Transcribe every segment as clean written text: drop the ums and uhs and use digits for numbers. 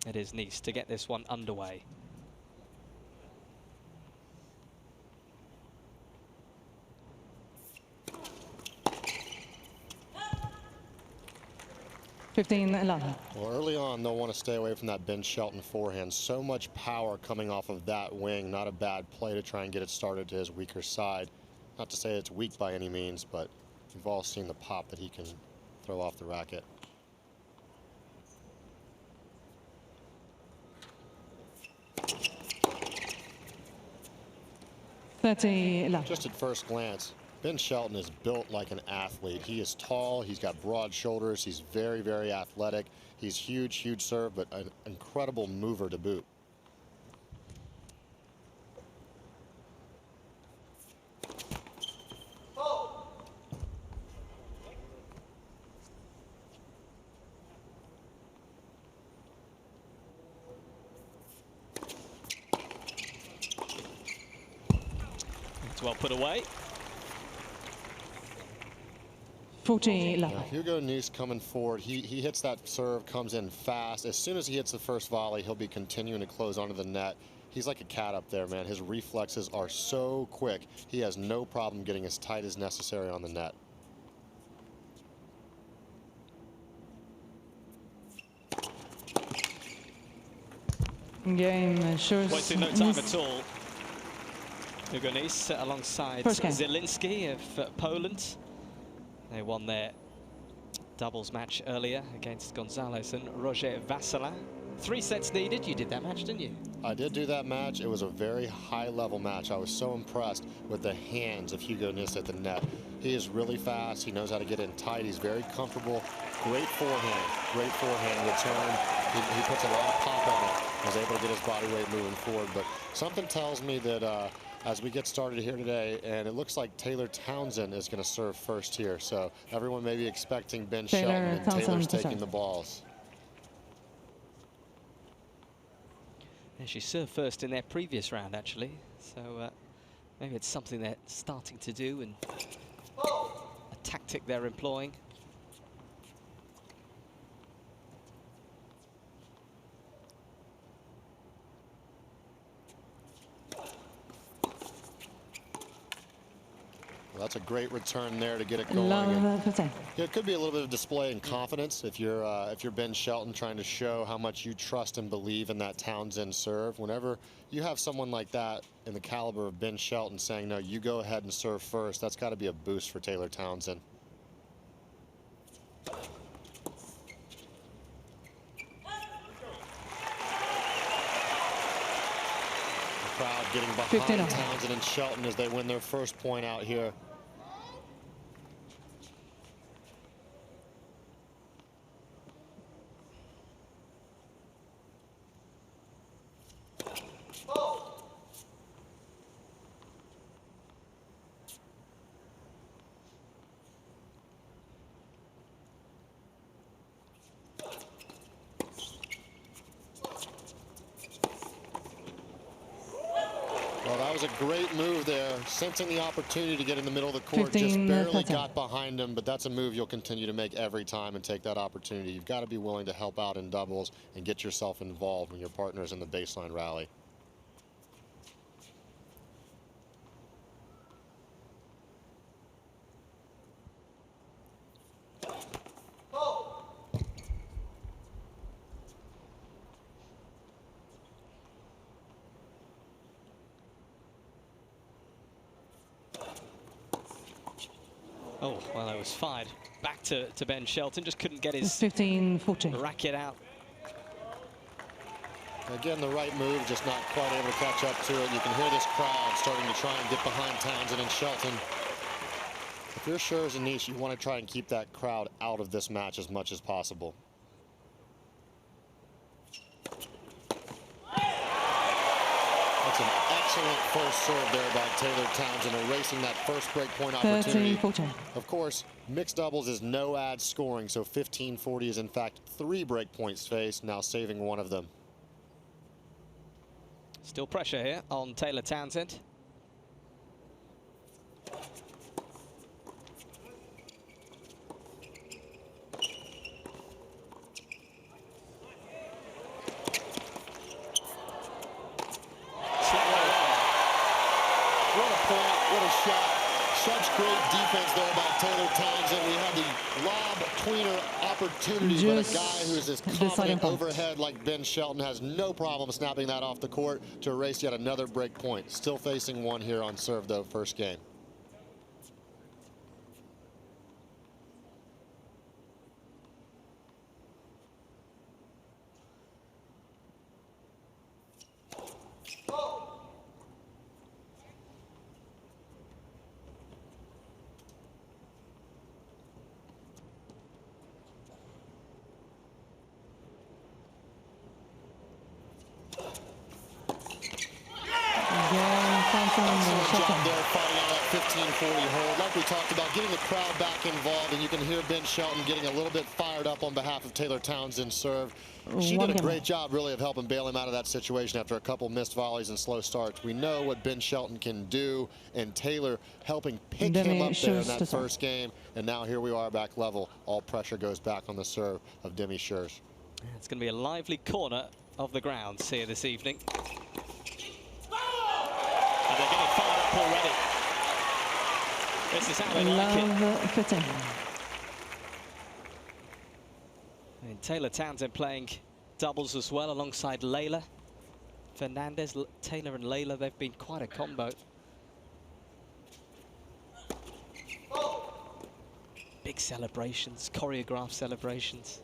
It is Nice to get this one underway. Well, early on, they'll want to stay away from that Ben Shelton forehand. So much power coming off of that wing. Not a bad play to try and get it started to his weaker side. Not to say it's weak by any means, but we've all seen the pop that he can throw off the racket. Just at first glance, Ben Shelton is built like an athlete. He is tall, he's got broad shoulders, he's very, very athletic. He's huge, huge serve, but an incredible mover to boot. It's well put away. 40 love. Hugo Nice coming forward. He hits that serve, comes in fast. As soon as he hits the first volley, he'll be continuing to close onto the net. He's like a cat up there, man. His reflexes are so quick. He has no problem getting as tight as necessary on the net. Game Schuurs. Wasting no time at all. Hugo Nice alongside Zielinski of Poland. They won their doubles match earlier against Gonzalez and Roger Vasselin. 3 sets needed. You did that match, didn't you? I did do that match. It was a very high-level match. I was so impressed with the hands of Hugo Nice at the net. He is really fast. He knows how to get in tight. He's very comfortable. Great forehand return. He puts a lot of pop on it. Was able to get his body weight moving forward. But something tells me that as we get started here today, and it looks like Taylor Townsend is going to serve first here. So everyone may be expecting Ben Shelton, and Taylor's taking the balls. And she served first in their previous round, actually. So maybe it's something they're starting to do and a tactic they're employing. Well, that's a great return there to get it going. It could be a little bit of display in confidence if you're Ben Shelton, trying to show how much you trust and believe in that Townsend serve. Whenever you have someone like that in the caliber of Ben Shelton saying, no, you go ahead and serve first, that's got to be a boost for Taylor Townsend. The crowd getting behind Townsend and Shelton as they win their first point out here. Well, that was a great move there, sensing the opportunity to get in the middle of the court, just barely got behind him, but that's a move you'll continue to make every time and take that opportunity. You've got to be willing to help out in doubles and get yourself involved when your partner's in the baseline rally. Oh, well, that was fired back to Ben Shelton. Just couldn't get his 15-40 racket out. Again, the right move, just not quite able to catch up to it. You can hear this crowd starting to try and get behind Townsend and Shelton. If you're Schuurs and Nice, you want to try and keep that crowd out of this match as much as possible. That's an excellent first serve there by Taylor Townsend, erasing that first break point opportunity. 13-14. Of course, mixed doubles is no ad scoring, so 15-40 is in fact 3 break points faced, now saving one of them. Still pressure here on Taylor Townsend. tweener opportunity, but a guy who's as confident overhead like Ben Shelton has no problem snapping that off the court to erase yet another break point. Still facing one here on serve, though, first game. Fighting out that 15-40 hold. Like we talked about, getting the crowd back involved, and you can hear Ben Shelton getting a little bit fired up on behalf of Taylor Townsend's serve. She did a great job, really, of helping bail him out of that situation after a couple missed volleys and slow starts. We know what Ben Shelton can do, and Taylor helping pick him up there in that first game. And now here we are back level. All pressure goes back on the serve of Demi Schuurs. It's going to be a lively corner of the grounds here this evening. And they're getting fired up already. This is how they like it. And Taylor Townsend playing doubles as well alongside Layla Fernandez. Taylor and Layla, they've been quite a combo. Big celebrations, choreographed celebrations.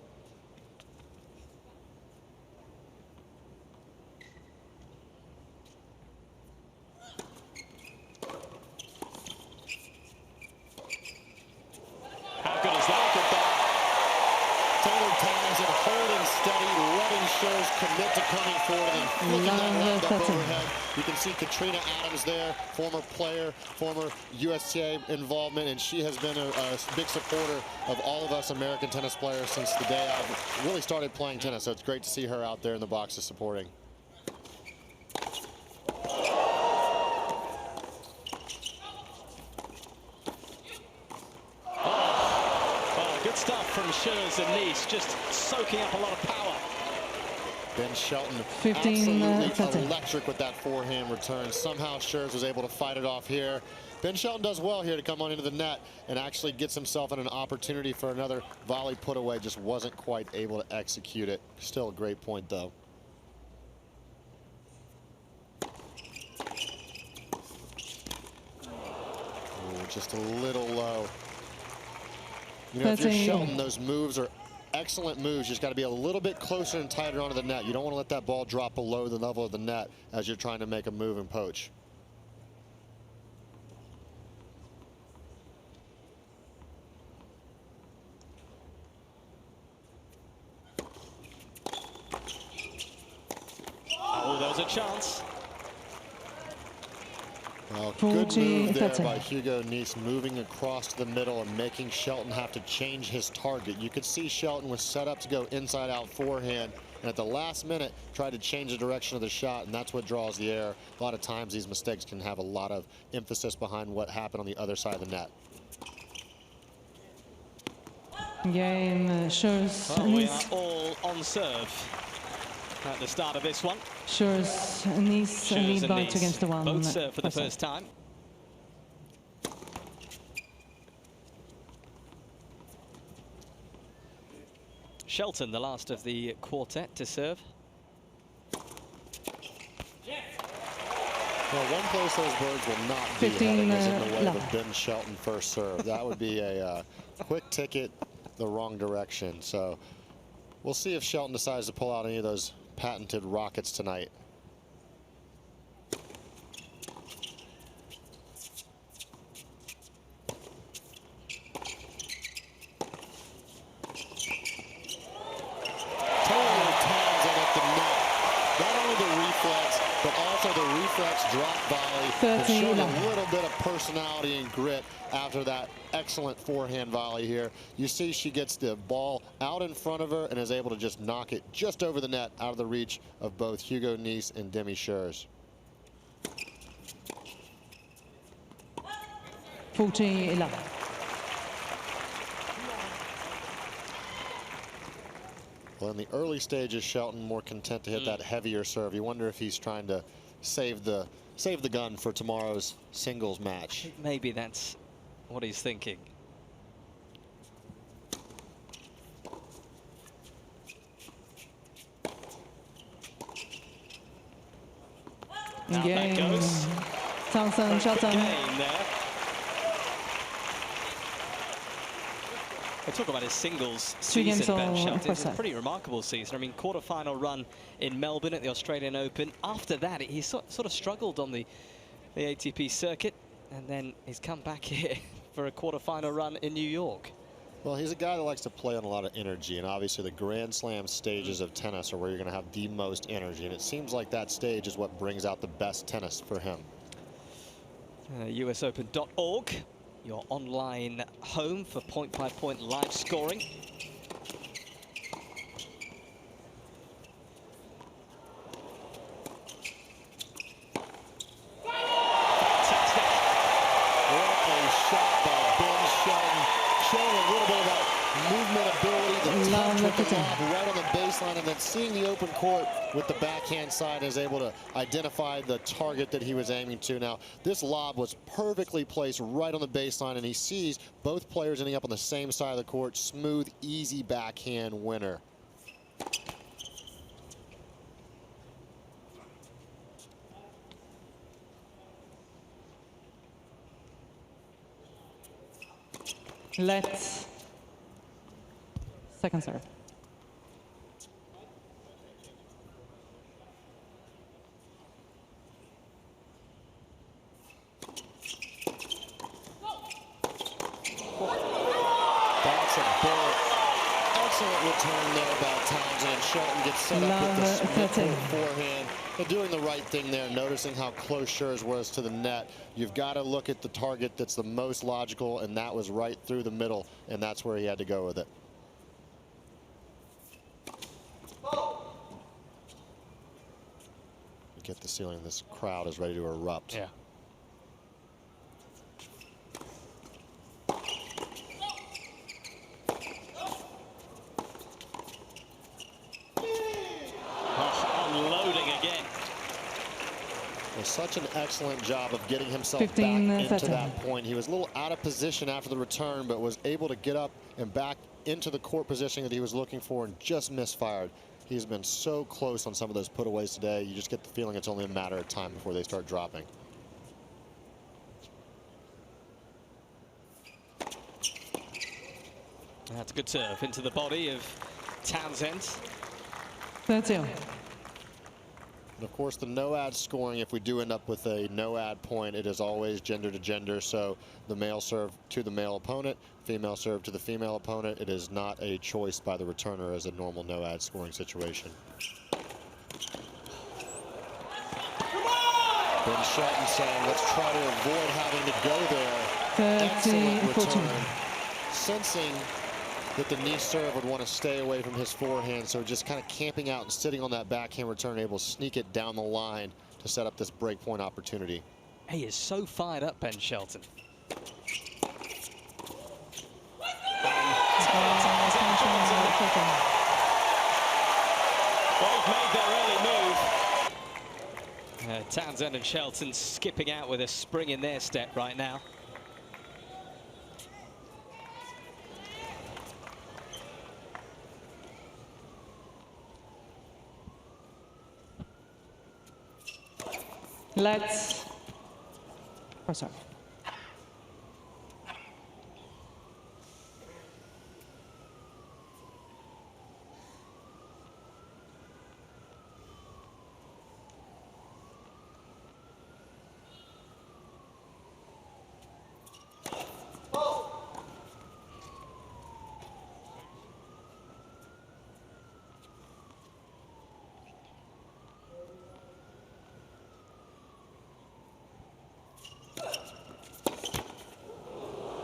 Commit to coming forward and flicking that round up overhead. You can see Katrina Adams there, former player, former USTA involvement, and she has been a big supporter of all of us American tennis players since the day I really started playing tennis. So it's great to see her out there in the boxes supporting. Good stuff from Schuurs and Nice, just soaking up a lot of power. Ben Shelton absolutely electric with that forehand return. Somehow Schuurs was able to fight it off here. Ben Shelton does well here to come on into the net and actually gets himself in an opportunity for another volley put away. Just wasn't quite able to execute it. Still a great point, though. Ooh, just a little low. You know, if you're Shelton, those moves are excellent moves. You just got to be a little bit closer and tighter onto the net. You don't want to let that ball drop below the level of the net as you're trying to make a move and poach. Oh, there was a chance. Well, good move there by Hugo Nice, moving across to the middle and making Shelton have to change his target. You could see Shelton was set up to go inside-out forehand, and at the last minute tried to change the direction of the shot, and that's what draws the error. A lot of times these mistakes can have a lot of emphasis behind what happened on the other side of the net. Game Schuurs. Well, we are all on serve at the start of this one. Schuurs Nice lead by 2-1. Both serve for the first time. Shelton, the last of the quartet to serve. Well, one place those birds will not be heading is in the way of Ben Shelton first serve. That would be a quick ticket the wrong direction. So we'll see if Shelton decides to pull out any of those patented rockets tonight. But also the reflex drop volley has shown a little bit of personality and grit after that excellent forehand volley here. You see she gets the ball out in front of her and is able to just knock it just over the net, out of the reach of both Hugo Nice and Demi Schuurs. 40-11. Well, in the early stages, Shelton more content to hit that heavier serve. You wonder if he's trying to save the gun for tomorrow's singles match. Maybe that's what he's thinking. Now that goes. Townsend, Shelton. Game there. We'll talk about his singles season, Ben Shelton. It's a pretty remarkable season. I mean, quarterfinal run in Melbourne at the Australian Open. After that, he sort of struggled on the ATP circuit, and then he's come back here for a quarterfinal run in New York. Well, he's a guy that likes to play on a lot of energy, and obviously the Grand Slam stages of tennis are where you're going to have the most energy, and it seems like that stage is what brings out the best tennis for him. USOpen.org, your online home for point-by-point live scoring. Fantastic. What a shot by Ben Shelton, showing a little bit of that movement ability, the touch with the lob right on the baseline, and then seeing the open court with the backhand side is able to identify the target that he was aiming to. Now, this lob was perfectly placed right on the baseline, and he sees both players ending up on the same side of the court. Smooth, easy backhand winner. Let's second serve. That's a bullet. Excellent return there by Townsend, and Shelton gets set up with the smooth forehand. They're doing the right thing there, noticing how close Schuurs was to the net. You've got to look at the target that's the most logical, and that was right through the middle, and that's where he had to go with it. You get the feeling this crowd is ready to erupt. Yeah. Unloading again. Well, such an excellent job of getting himself back into that point. He was a little out of position after the return, but was able to get up and back into the court position that he was looking for and just misfired. He's been so close on some of those putaways today. You just get the feeling it's only a matter of time before they start dropping. That's a good serve into the body of Townsend. 13. And of course, the no-ad scoring, if we do end up with a no-ad point, it is always gender to gender. So the male serve to the male opponent, female serve to the female opponent. It is not a choice by the returner as a normal no-ad scoring situation. Ben Shelton saying, let's try to avoid having to go there. Excellent return. Sensing that the knee serve would want to stay away from his forehand, so just kind of camping out and sitting on that backhand return, able to sneak it down the line to set up this breakpoint opportunity. He is so fired up, Ben Shelton. Both made their early move. Townsend and Shelton skipping out with a spring in their step right now. Let's first serve.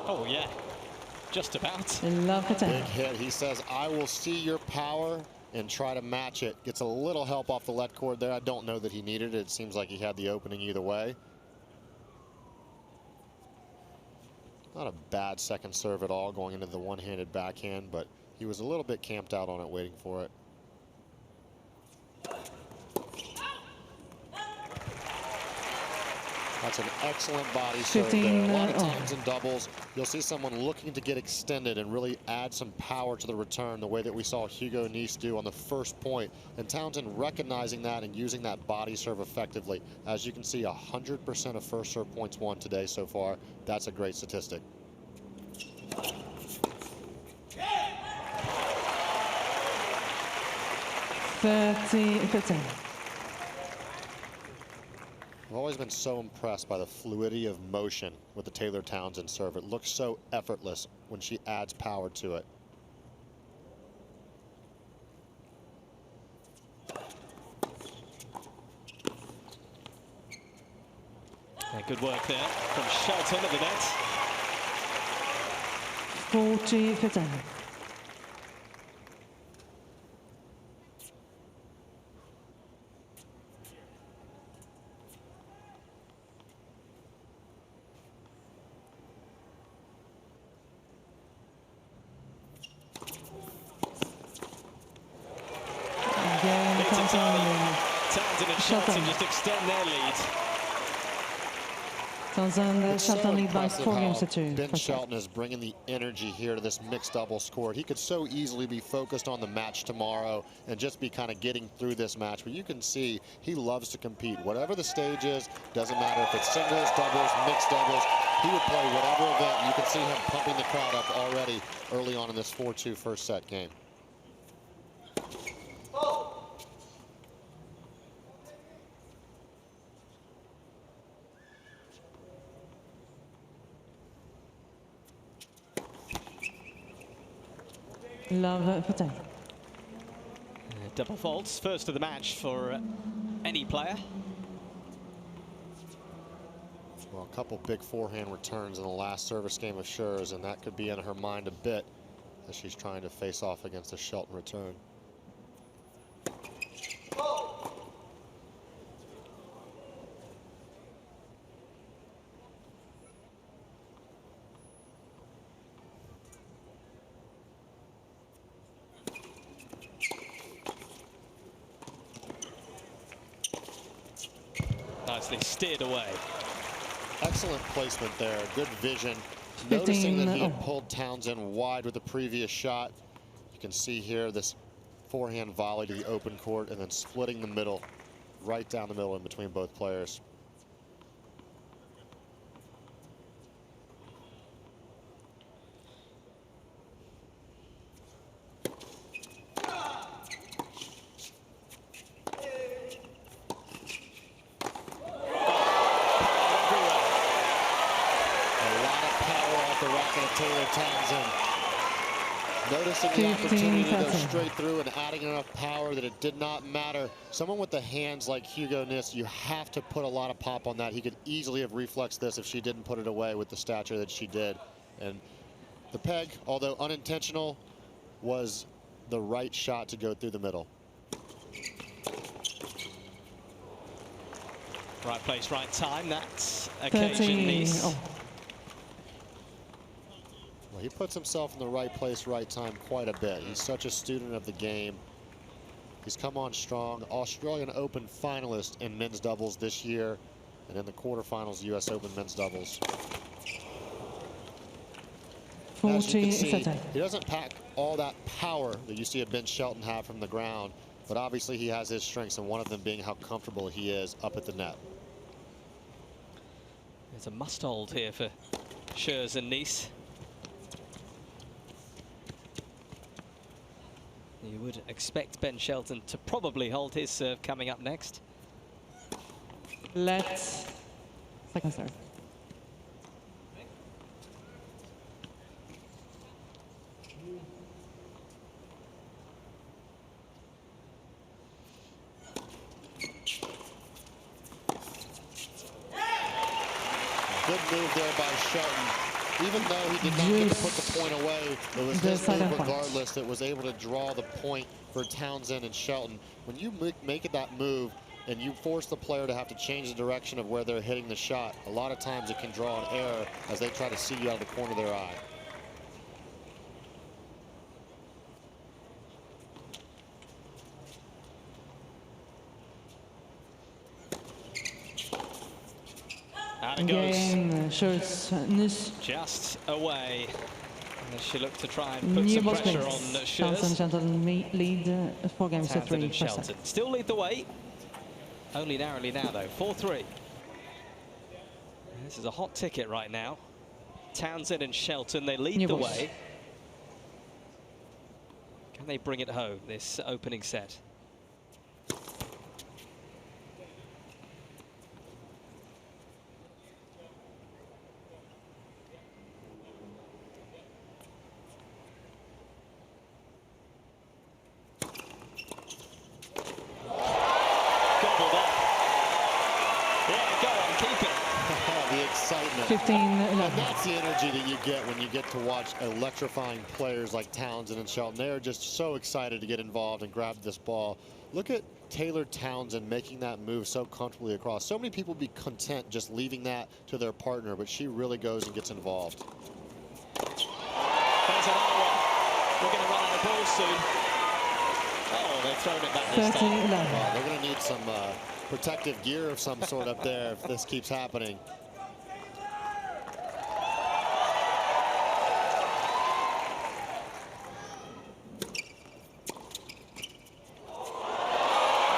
Oh, yeah, just about. Big hit. He says, I will see your power and try to match it. Gets a little help off the let cord there. I don't know that he needed it. It seems like he had the opening either way. Not a bad second serve at all going into the one-handed backhand, but he was a little bit camped out on it, waiting for it. That's an excellent body serve there. A lot of 15, times in doubles, you'll see someone looking to get extended and really add some power to the return, the way that we saw Hugo Nice do on the first point. And Townsend recognizing that and using that body serve effectively. As you can see, 100% of first serve points won today so far. That's a great statistic. $30-15. I've always been so impressed by the fluidity of motion with the Taylor Townsend serve. It looks so effortless when she adds power to it. Yeah, good work there from Shelton at the net. 40-15. Again, Townsend and Shelton just extend their lead. Townsend, It's so Shelton lead by impressive 4 how games to 2. Ben Shelton is bringing the energy here to this mixed double score. He could so easily be focused on the match tomorrow and just be kind of getting through this match. But you can see he loves to compete. Whatever the stage is, doesn't matter if it's singles, doubles, mixed doubles. He would play whatever event. You can see him pumping the crowd up already early on in this 4-2 first set game. Love for 10. Double faults, first of the match for any player. Well, a couple big forehand returns in the last service game of Schuurs, and that could be in her mind a bit as she's trying to face off against a Shelton return. Nicely steered away. Excellent placement there, good vision. Noticing that he had pulled Townsend wide with the previous shot. You can see here this forehand volley to the open court and then splitting the middle, right down the middle in between both players. Taylor Townsend noticing the opportunity to go straight through and adding enough power that it did not matter. Someone with the hands like Hugo Nice, you have to put a lot of pop on that. He could easily have reflexed this if she didn't put it away with the stature that she did. And the peg, although unintentional, was the right shot to go through the middle. Right place, right time. That's occasion Nice. Well, he puts himself in the right place, right time quite a bit. He's such a student of the game. He's come on strong. Australian Open finalist in men's doubles this year, and in the quarterfinals, US Open men's doubles. As you can see, he doesn't pack all that power that you see a Ben Shelton have from the ground, but obviously he has his strengths, and one of them being how comfortable he is up at the net. There's a must-hold here for Schuurs and Nice. You would expect Ben Shelton to probably hold his serve coming up next. Let's second serve. Good move there by Shelton. Even though he did not get to put the point away, it was his move regardless that was able to draw the point for Townsend and Shelton. When you make that move and you force the player to have to change the direction of where they're hitting the shot, a lot of times it can draw an error as they try to see you out of the corner of their eye. Time it goes. Game, Schuurs, Nice. Just away. As she looked to try and put New some ball pressure on splits. Townsend, Schuurs. Shelton lead 4 games to Townsend 3 and for set. Shelton still lead the way. Only narrowly now though, 4-3. This is a hot ticket right now. Townsend and Shelton, they lead New the balls. way. Can they bring it home, this opening set? Gobbled up. Yeah, go on, keep it. The excitement. 15-11. And that's the energy that you get when you get to watch electrifying players like Townsend and Shelton. They're just so excited to get involved and grab this ball. Look at Taylor Townsend making that move so comfortably across. So many people be content just leaving that to their partner, but she really goes and gets involved. There's another one. We're going to run out of balls soon. Oh, they've thrown it back this time. 30-11. Well, they're going to need some protective gear of some sort up there if this keeps happening.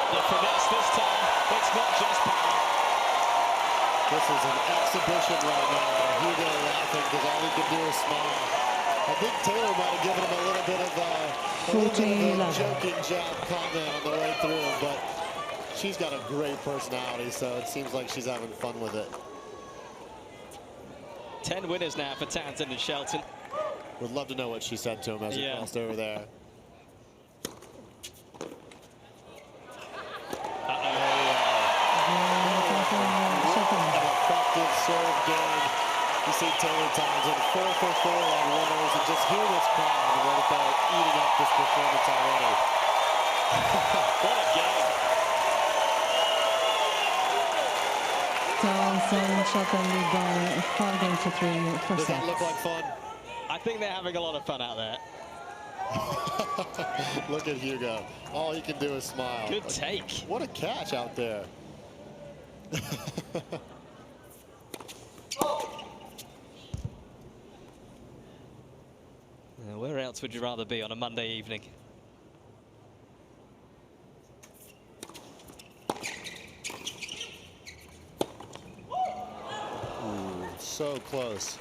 The finesse this time. It's not just power. This is an exhibition right now. Hugo laughing because all he can do is smile. I think Taylor might have given him a little bit of a joking jab comment on the way through, but she's got a great personality, so it seems like she's having fun with it. 10 winners now for Townsend and Shelton. Would love to know what she said to him as he crossed over there. Effective serve game. You see Taylor Townsend 4 for 4 on winners, and just hear this crowd right about eating up this performance already. What a game. Townsend, Shelton lead by 5 games to 3 for Does set. that look like fun? I think they're having a lot of fun out there. Look at Hugo. All he can do is smile. Good take. What a catch out there. Where else would you rather be on a Monday evening? Ooh, so close.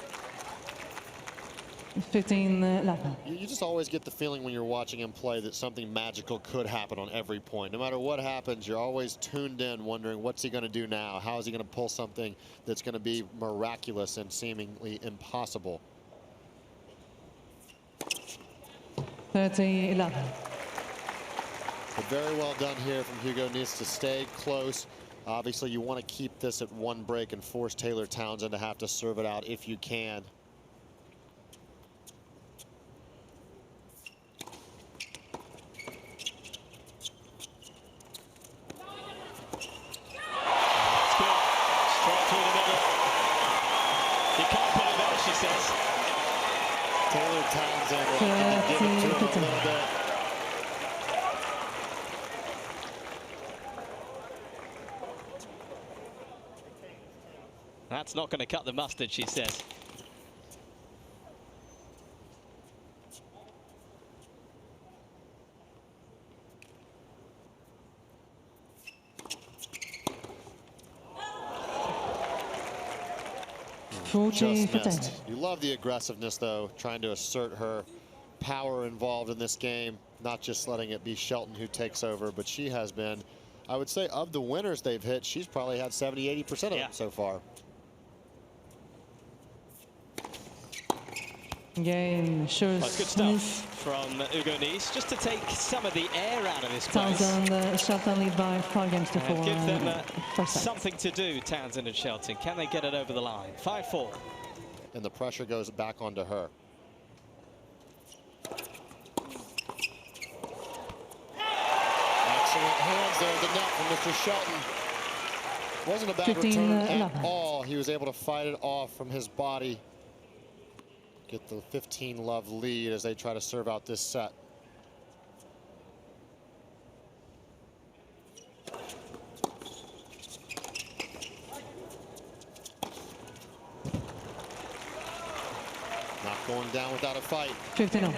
15-11. You just always get the feeling when you're watching him play that something magical could happen on every point. No matter what happens, you're always tuned in wondering what's he going to do now? How is he going to pull something that's going to be miraculous and seemingly impossible? 30-11. But very well done here from Hugo. Needs to stay close. Obviously, you want to keep this at 1 break and force Taylor Townsend to have to serve it out if you can. Taylor Townsend will have to give it to him a little bit. That's not going to cut the mustard, she says. Just missed. You love the aggressiveness, though, trying to assert her power involved in this game, not just letting it be Shelton who takes over, but she has been, I would say, of the winners they've hit, she's probably had 70–80% of them so far. Game, Schuurs. That's good stuff from Hugo Nice, just to take some of the air out of this place. Townsend, Shelton lead by 5 games to 4. Give them something to do, Townsend and Shelton. Can they get it over the line? 5-4. And the pressure goes back onto her. Excellent hands there at the net from Mr. Shelton. Wasn't a bad return at all. He was able to fight it off from his body. Get the 15-love lead as they try to serve out this set. down without a fight. 15-0.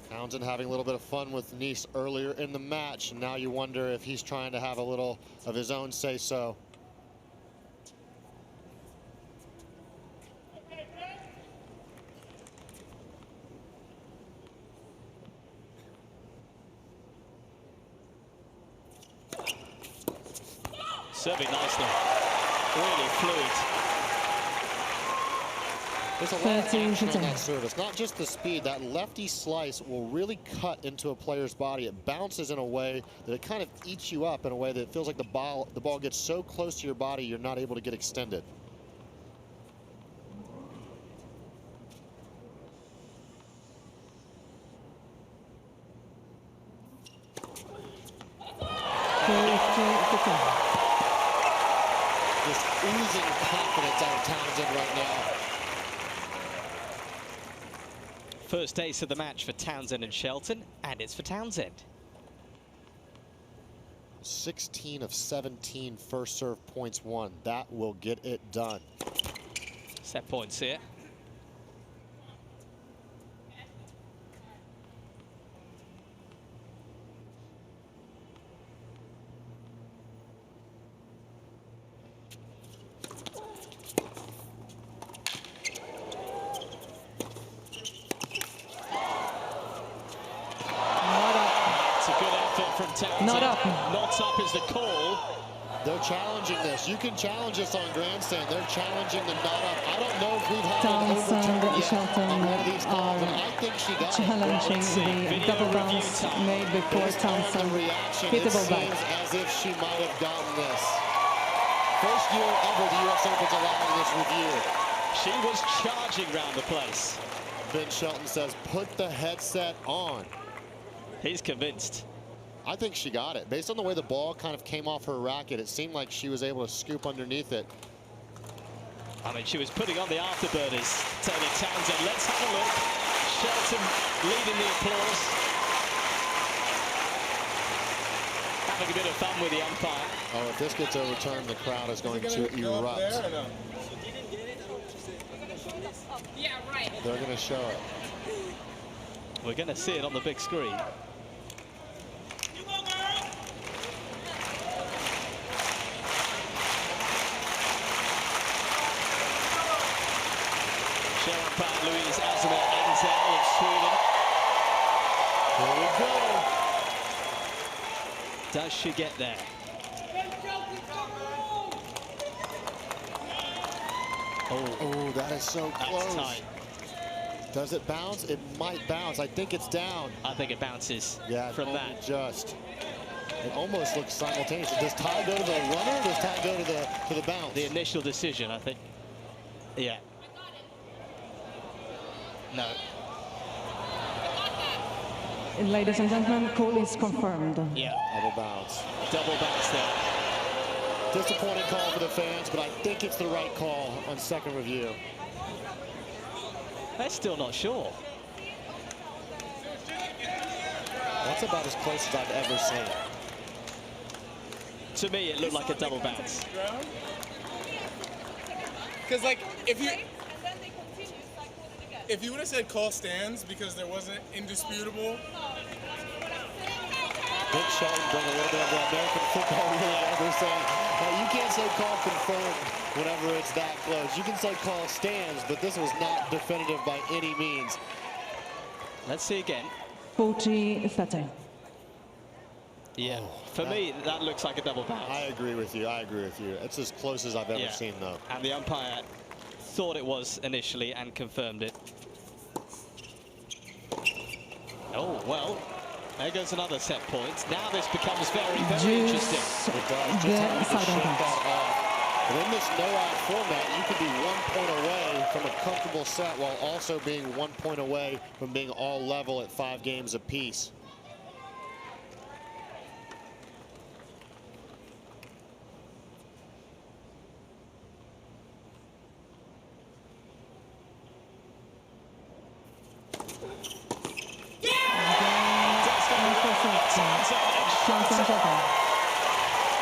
Townsend having a little bit of fun with Nice earlier in the match, and now you wonder if he's trying to have a little of his own say-so. Serving nicely. Really fluid. There's a lot of action on that service. Not just the speed. That lefty slice will really cut into a player's body. It bounces in a way that it kind of eats you up in a way that it feels like the ball gets so close to your body you're not able to get extended. Just oozing confidence out of Townsend right now. First ace of the match for Townsend and Shelton, and it's for Townsend. 16 of 17 first serve points won. That will get it done. Set points here. Not up. Not up is the call. They're challenging this. You can challenge this on grandstand. They're challenging the not up. I don't know if we've had an overturn yet Shelton on one of these calls, and I think she got challenging the double bounce made before Townsend hit the ball back. As if she might have gotten this. First year ever the US Open's allowing this review. She was charging round the place. Ben Shelton says, put the headset on. He's convinced. I think she got it. Based on the way the ball kind of came off her racket, it seemed like she was able to scoop underneath it. I mean, she was putting on the afterburners, Taylor Townsend. Let's have a look. Shelton leading the applause. Having a bit of fun with the umpire. Oh, if this gets overturned, the crowd is going to erupt. Yeah, right. They're going to show it. We're going to see it on the big screen. Louise Azuma Enzel of Sweden. Here we go. Does she get there? Oh, that is so close. That's tight. Does it bounce? It might bounce. I think it's down. I think it bounces from that. Just. It almost looks simultaneous. Does tie go to the runner or does tie go to the bounce? The initial decision, I think. Yeah. No. Ladies and gentlemen, call is confirmed. Yeah. Double bounce. Double bounce there. Disappointing call for the fans, but I think it's the right call on second review. They're still not sure. That's about as close as I've ever seen. To me, it looked like a double bounce. Because, like, if you would have said call stands because there wasn't indisputable. Big Shelton bring a little bit of the American football rule ever saying, you can't say call confirmed whenever it's that close. You can say call stands, but this was not definitive by any means. Let's see again. 40-30. Yeah, for me, that looks like a double bounce. I agree with you. I agree with you. It's as close as I've ever seen, though. And the umpire thought it was initially and confirmed it. Oh, well, there goes another set point. Now this becomes very, very interesting. It does. Just having to shake that off. And in this no-out format, you could be 1 point away from a comfortable set while also being 1 point away from being all level at 5 games apiece.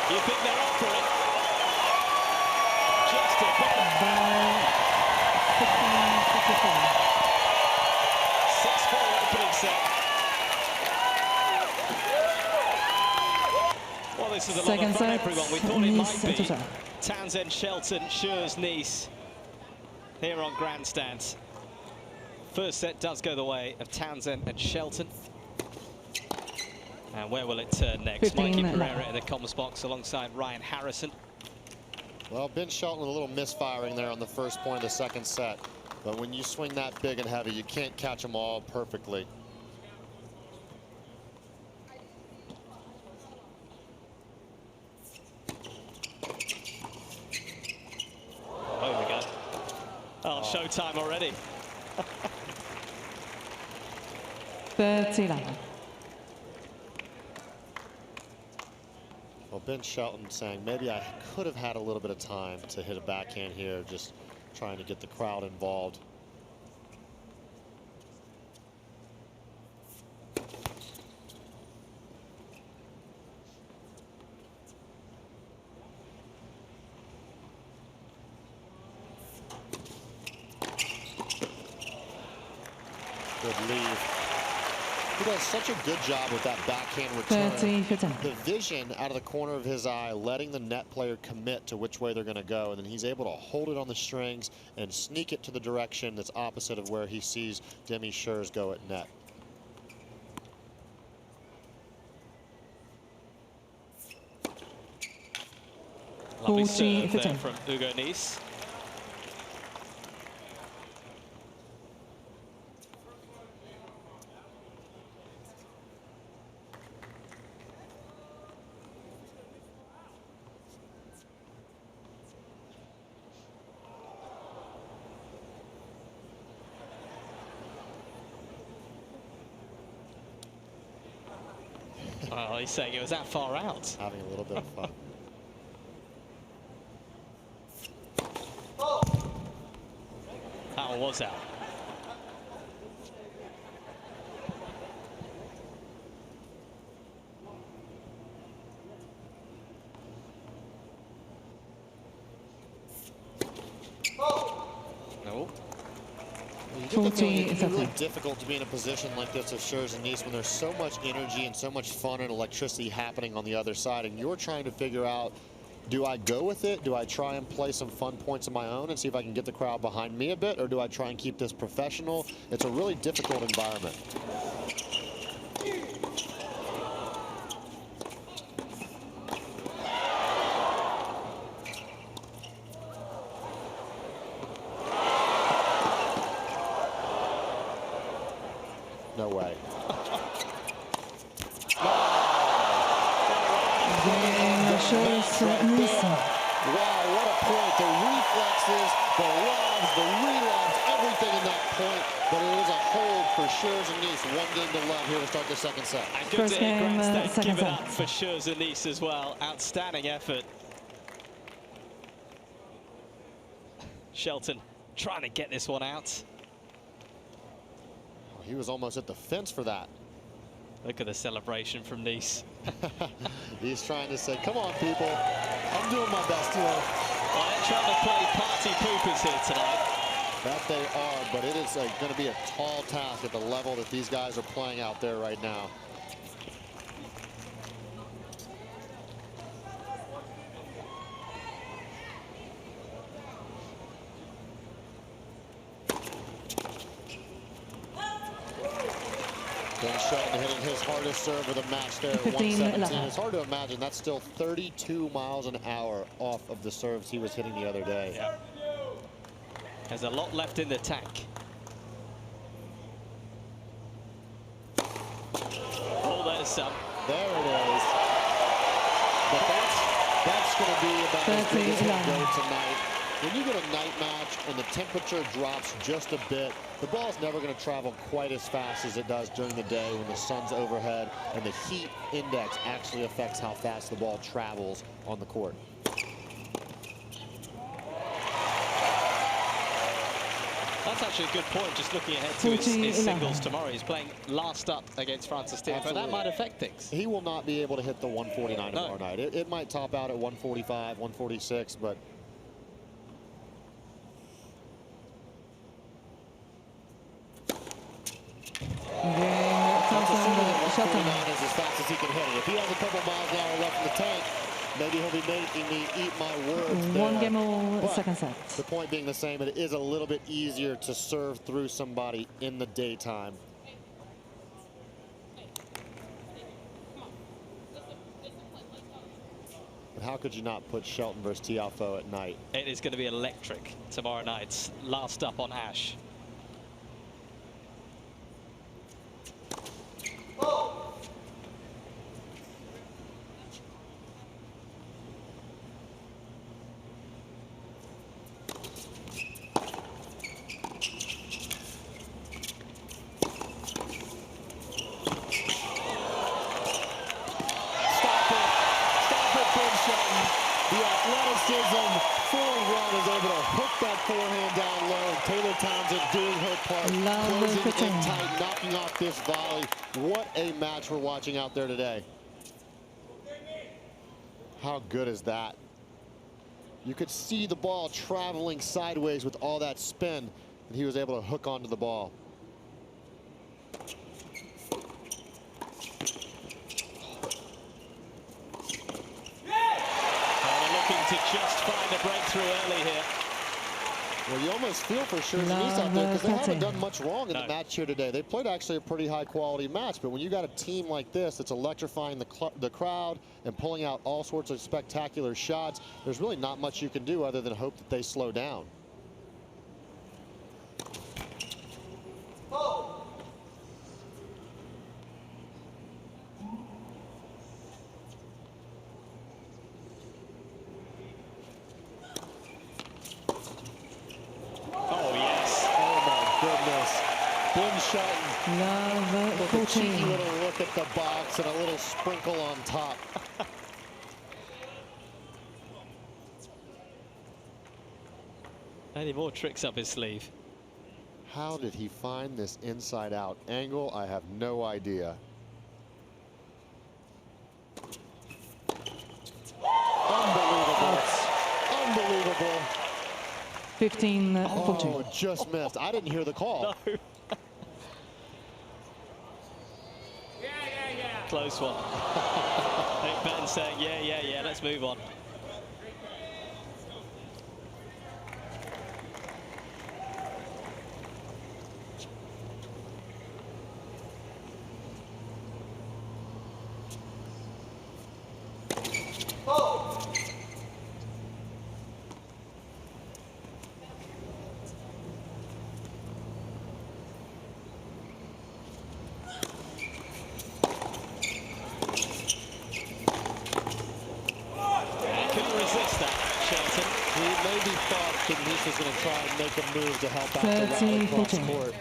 You think they're up for it? Just a bit. this is a lot Second of fun, set, everyone. We thought it Nice might be. to Townsend, Shelton, Schuurs, Nice here on grandstands. First set does go the way of Townsend and Shelton. And where will it turn next? 15 Mikey love. Pereira in the comms box alongside Ryan Harrison. Well, Ben Shelton with a little misfiring there on the first point of the second set. But when you swing that big and heavy, you can't catch them all perfectly. Oh, we go. Oh, showtime already. 30 love. Well, Ben Shelton saying maybe I could have had a little bit of time to hit a backhand here, just trying to get the crowd involved. Good lead. He does such a good job with that backhand return. 30-15. The vision out of the corner of his eye, letting the net player commit to which way they're going to go, and then he's able to hold it on the strings and sneak it to the direction that's opposite of where he sees Demi Schuurs go at net. Lovely serve 40-15. there from Hugo Nice. Oh, he's saying it was that far out. Having a little bit of fun. That one was out. No. You get the feeling it can be really difficult to be in a position like this of Schuurs and Nice when there's so much energy and so much fun and electricity happening on the other side, and you're trying to figure out, do I go with it? Do I try and play some fun points of my own and see if I can get the crowd behind me a bit, or do I try and keep this professional? It's a really difficult environment. No way. Wow, what a point. The reflexes, the loves, the reloves, everything in that point. But it is a hold for Schuurs and Nice. One game to love here to start the second set. And good First to hear game, grandstand second give it set. up for Schuurs and Nice as well. Outstanding effort. Shelton trying to get this one out. Oh, he was almost at the fence for that. Look at the celebration from Nice. He's trying to say, come on, people. I'm doing my best here. Well, they're trying to play party poopers here tonight. That they are, but it is going to be a tall task at the level that these guys are playing out there right now. Ben Shelton hitting his hardest serve of the match there at 117. It's hard to imagine that's still 32 miles an hour off of the serves he was hitting the other day. Yeah. There's a lot left in the tank. Oh, there's some. There it is. But that's going to be about as big as he'll go tonight. When you get a night match and the temperature drops just a bit, the ball's never going to travel quite as fast as it does during the day when the sun's overhead, and the heat index actually affects how fast the ball travels on the court. That's actually a good point, just looking ahead to his singles tomorrow. He's playing last up against Francis Tiafoe. That might affect things. He will not be able to hit the 149 tomorrow night. It might top out at 145, 146, but Shelton. 49 is as fast as he can hit it. If he has a couple miles an hour left in the tank, maybe he'll be making me eat my words there. 1 game all, But second set. the point being the same, it is a little bit easier to serve through somebody in the daytime. But how could you not put Shelton versus Tiafoe at night? It is going to be electric tomorrow night. Last up on Ash. The athleticism, full run, is able to hook that forehand down low. And Taylor Townsend doing her part, closing in tight, knocking off this volley. What a match we're watching out there today. How good is that? You could see the ball traveling sideways with all that spin, and he was able to hook onto the ball. To just find a breakthrough early here. Well, you almost feel for Schuurs out there because they haven't done much wrong in the match here today. They played actually a pretty high-quality match, but when you got a team like this that's electrifying the crowd and pulling out all sorts of spectacular shots, there's really not much you can do other than hope that they slow down. Shelton. Love with a cheeky little look at the box and a little sprinkle on top. Any more tricks up his sleeve? How did he find this inside out angle? I have no idea. Unbelievable. Unbelievable. 15-14. Oh, just missed. I didn't hear the call. No. Close one. I think Ben's saying, yeah, let's move on. Is going to try and make a move to help out the across court.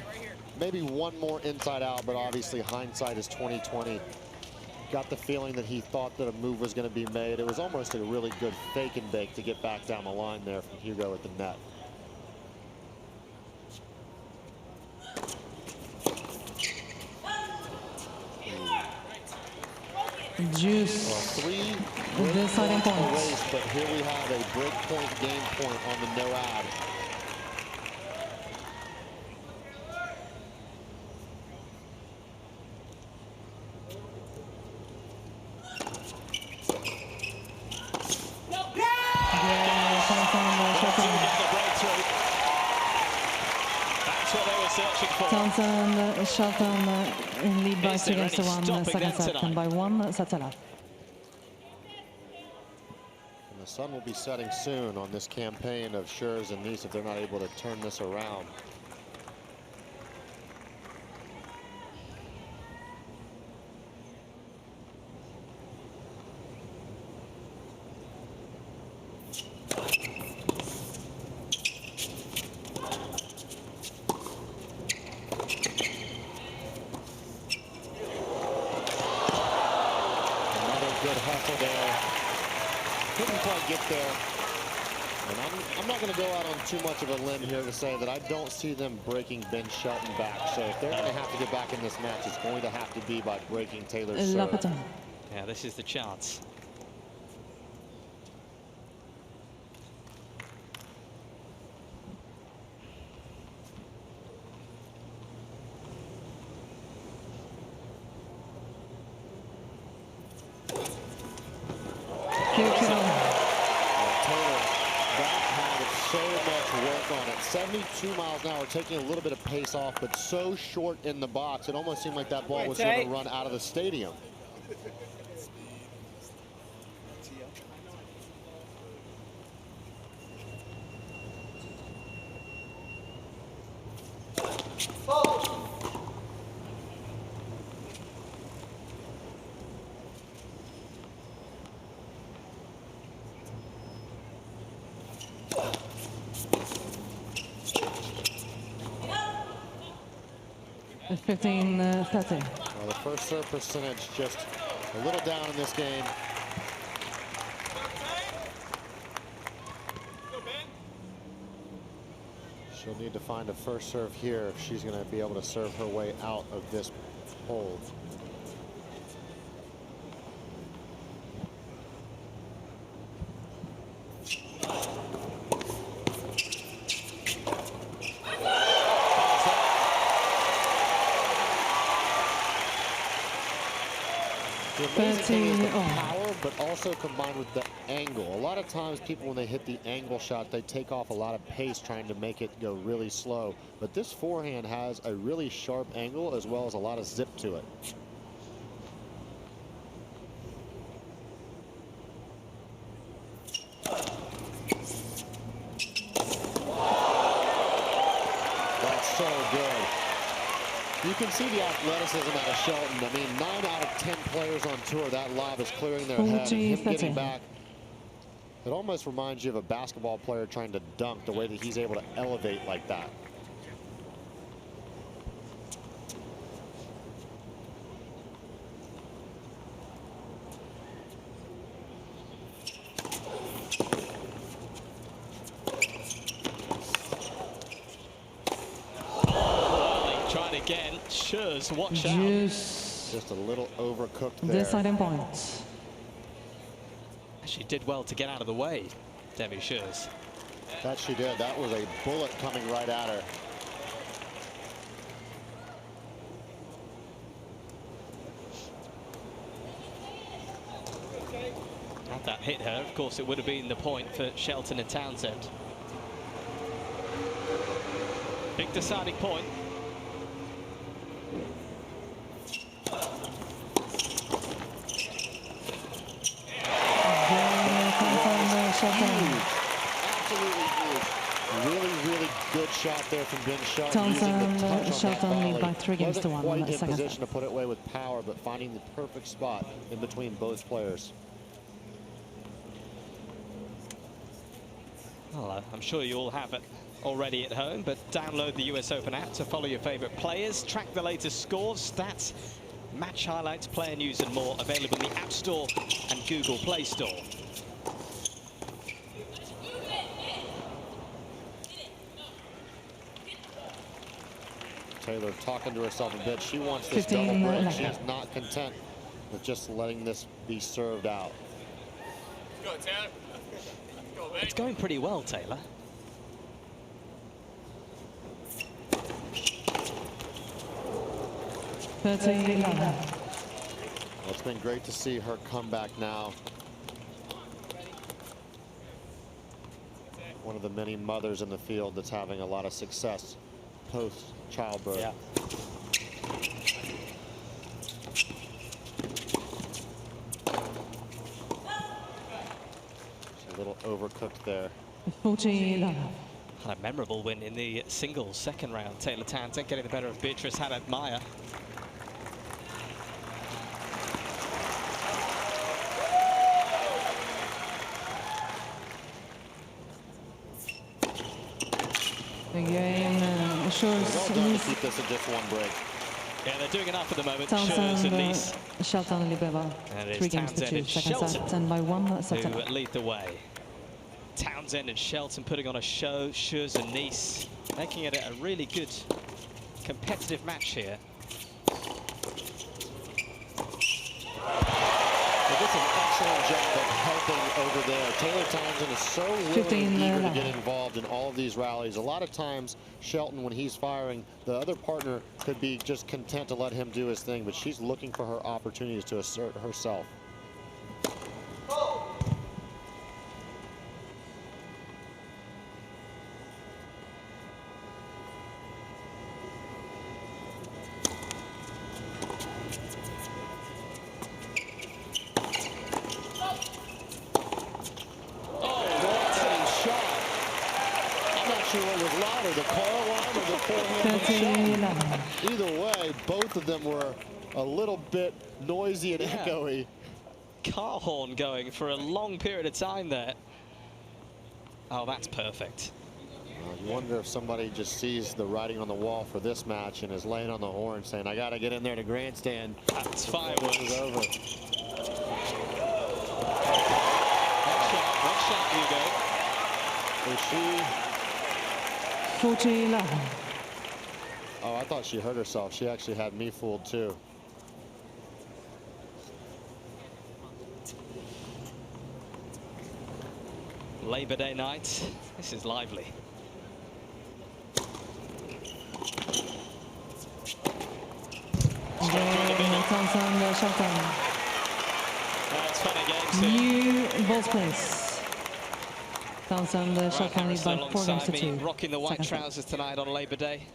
Maybe one more inside out, but obviously hindsight is 20/20. Got the feeling that he thought that a move was going to be made. It was almost a really good fake and bake to get back down the line there from Hugo at the net. Juice. Well, 3 deciding points. Race, but here we have a break point, game point on the no ad. Townsend, Shelton in lead by 3-1, second set, and by 1 set to love. And the sun will be setting soon on this campaign of Schuurs and Nice if they're not able to turn this around. Too much of a limb here to say that I don't see them breaking Ben Shelton back. So if they're going to have to get back in this match, it's going to have to be by breaking Taylor's serve. Yeah, this is the chance. work on it. 72 miles an hour, taking a little bit of pace off, but so short in the box. It almost seemed like that ball was going to run out of the stadium. Fifteen 30. Well, the first serve percentage just a little down in this game. She'll need to find a first serve here if she's going to be able to serve her way out of this hold. The amazing thing is the power, but also combined with the angle. A lot of times people, when they hit the angle shot, they take off a lot of pace trying to make it go really slow. But this forehand has a really sharp angle as well as a lot of zip to it. That's so good. You can see the athleticism out of Shelton. I mean, 9 out of 10 players on tour, that lob is clearing their head. And him getting back, it almost reminds you of a basketball player trying to dunk, the way that he's able to elevate like that. Again, Schuurs, watch out. Just a little overcooked there. Deciding point. She did well to get out of the way, Debbie Schuurs. That she did. That was a bullet coming right at her. Had that hit her, of course, it would have been the point for Shelton and Townsend. Big deciding point. Absolutely huge. Really good shot there from Ben Shelton. Townsend, Shelton lead by 3 games to 1. Quite in position to put it away with power, but finding the perfect spot in between both players. Well, I'm sure you all have it already at home, but download the US Open app to follow your favorite players, track the latest scores, stats, match highlights, player news and more, available in the App Store and Google Play Store. Taylor talking to herself a bit. She wants this double break. She is not content with just letting this be served out. Go, Taylor. Go, It's going pretty well, Taylor. Well, it's been great to see her come back now. One of the many mothers in the field that's having a lot of success post-childbirth. Yeah. She's a little overcooked there. 40-11. Had a memorable win in the singles second round. Taylor Townsend getting the better of Beatrice Haddad-Meyer. Again, Schuurs, Well done to keep this at just 1 break. Yeah, they're doing enough at the moment. Schuurs Townsend, and Nice. Shelton and Libeva. And it's 3 games to Townsend 2. and Second Shelton set, 10 by 1. Set who lead the way. Townsend and Shelton putting on a show. Schuurs and Nice making it a really good competitive match here. Well, this is an excellent job of helping over there. Taylor Townsend is so willing and eager to get involved in all of these rallies. A lot of times, Shelton, when he's firing, the other partner could be just content to let him do his thing, but she's looking for her opportunities to assert herself. both of them were a little bit noisy and Yeah. echoey. Car horn going for a long period of time there. Oh, that's perfect. You wonder if somebody just sees the writing on the wall for this match and is laying on the horn saying, I got to get in there to grandstand. That's fireworks. It's over. Next shot, Hugo. Is she? 40-11. Oh, I thought she hurt herself. She actually had me fooled too. Labor Day night. This is lively. Townsend, Shelton. It's funny games here. New balls place. Townsend, Shelton lead by 4 games to 2. Rocking the white Second set. trousers tonight on Labor Day.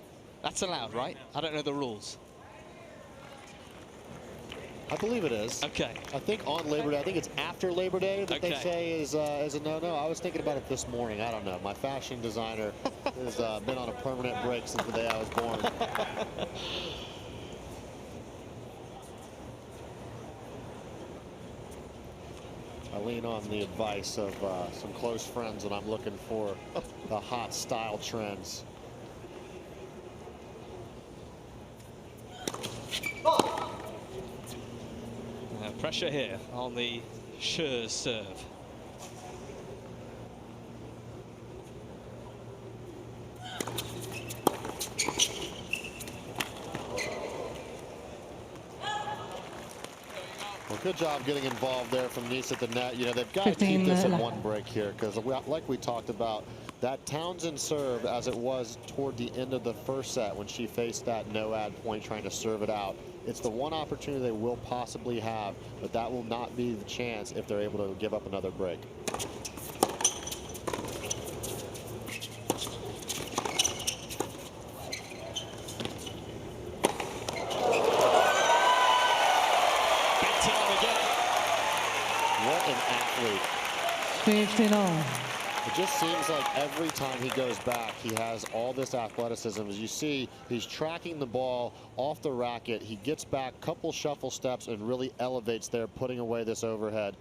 That's allowed, right? I don't know the rules. I believe it is. Okay. I think on Labor Day, I think it's after Labor Day that they Okay. say is a no-no. I was thinking about it this morning. I don't know. My fashion designer has been on a permanent break since the day I was born. I lean on the advice of some close friends when I'm looking for the hot style trends. Pressure here on the Schuurs serve. Well, good job getting involved there from Nice at the net. You know, they've got to keep this at one break here because, like we talked about, that Townsend serve, as it was toward the end of the first set when she faced that no-ad point trying to serve it out, it's the one opportunity they will possibly have, but that will not be the chance if they're able to give up another break. What an athlete. 15-all. It just seems like every time he goes back, he has all this athleticism. As you see, he's tracking the ball off the racket. He gets back, couple shuffle steps, and really elevates there, putting away this overhead.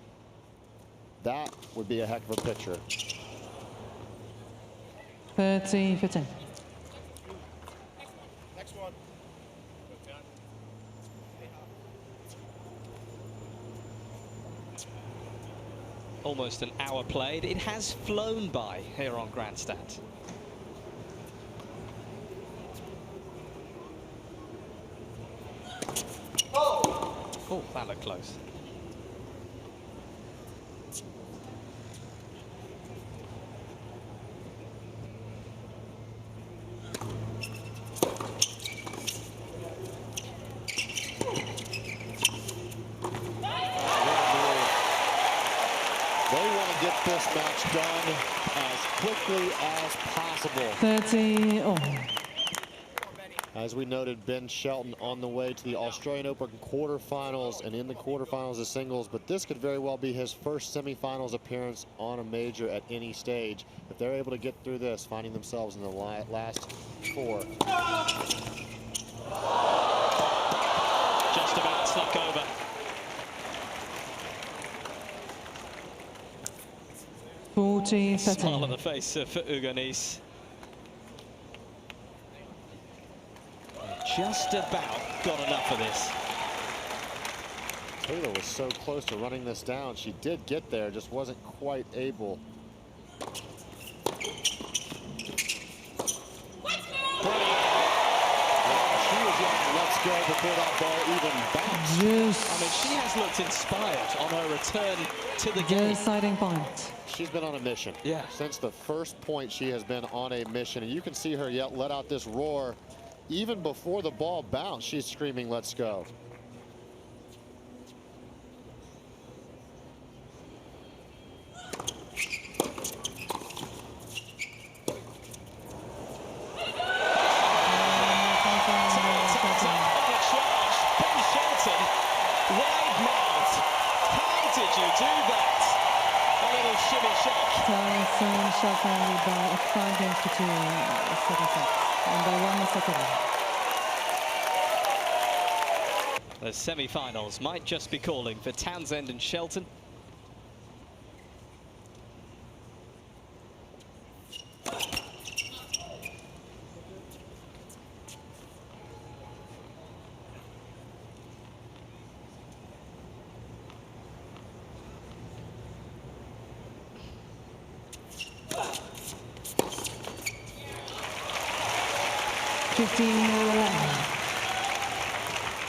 That would be a heck of a picture. 30-15. Next one. Almost an hour played. It has flown by here on Grandstand. Oh, that looked close. This match done as quickly as possible. 30-all. As we noted, Ben Shelton on the way to the Australian Open quarterfinals, and in the quarterfinals of singles, but this could very well be his first semifinals appearance on a major at any stage. If they're able to get through this, finding themselves in the last 4. Just about snuck over. Smile on the face of Hugo Nice. Just about got enough of this. Taylor was so close to running this down. She did get there, just wasn't quite able. Let's go before that ball even bounced. I mean, she has looked inspired on her return to the game. Deciding point. She's been on a mission. Yeah. Since the first point, she has been on a mission. And you can see her yet let out this roar. Even before the ball bounced, she's screaming, let's go. Shelton lead by 5 games to 2 second set, and by 1 set away. The semi-finals might just be calling for Townsend and Shelton.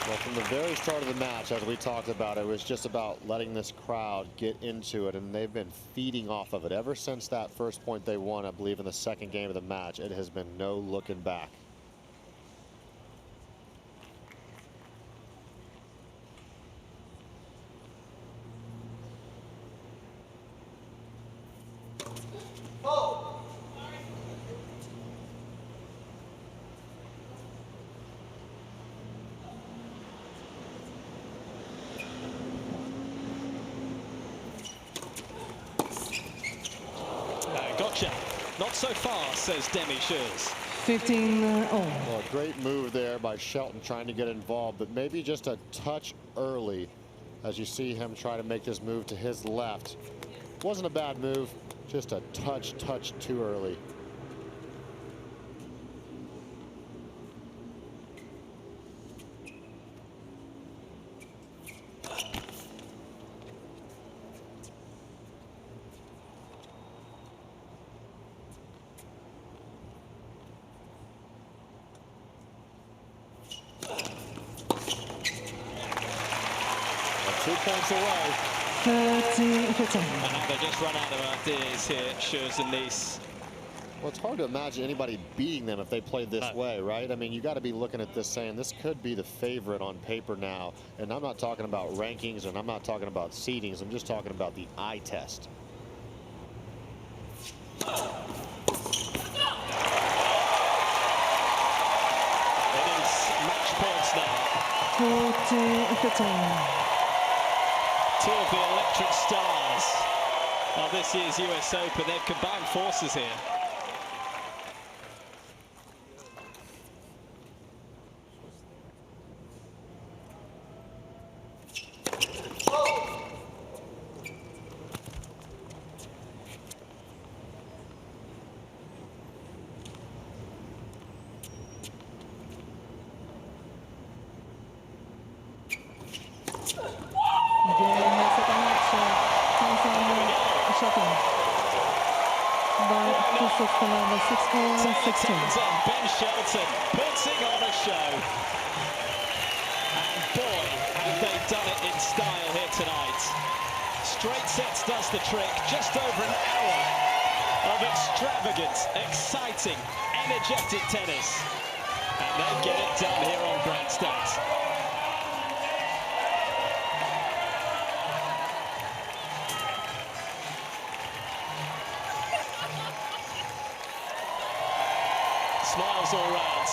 Well, from the very start of the match, as we talked about, it was just about letting this crowd get into it, and they've been feeding off of it. Ever since that first point they won, I believe, in the second game of the match, it has been no looking back. Gotcha. Not so far, says Demi Schuurs. 15-all. Well, a great move there by Shelton trying to get involved, but maybe just a touch early as you see him try to make this move to his left. Wasn't a bad move, just a touch too early. Well, 2 points away. 30-15. And now they just run out of ideas here, Schuurs and Nice. Well, it's hard to imagine anybody beating them if they played this way, right? I mean, you got to be looking at this saying this could be the favorite on paper now. And I'm not talking about rankings and I'm not talking about seedings. I'm just talking about the eye test. It is match points now. 40-15. Two of the electric stars of this year's US Open. They've combined forces here. Ben Shelton putting on a show. And boy, have they done it in style here tonight. Straight sets does the trick. Just over an hour of extravagant, exciting, energetic tennis. And they get it done here on grandstand. Smiles all round.